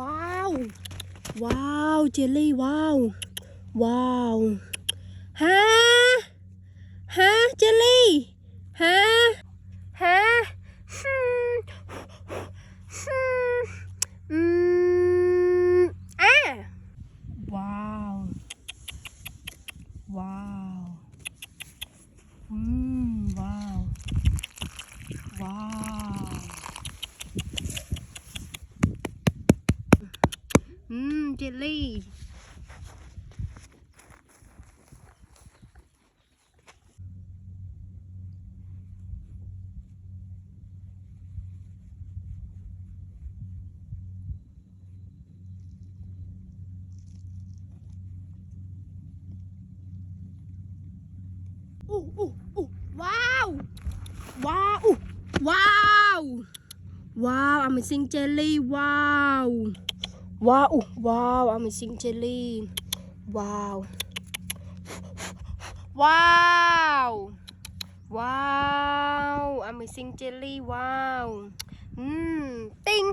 ว้าวว้าวเจลลี่ว้าวว้าวฮะฮะเจลลี่ฮะฮะอืมอ่ะว้าวว้าวว้าวว้าวเจลลี่ว้าวว้าวว้าวว้าว Amazing Jelly ว้าวว้าวว้าว Amazing Jelly ว้าวว้าวว้าว Amazing Jelly ว้าวติ้ง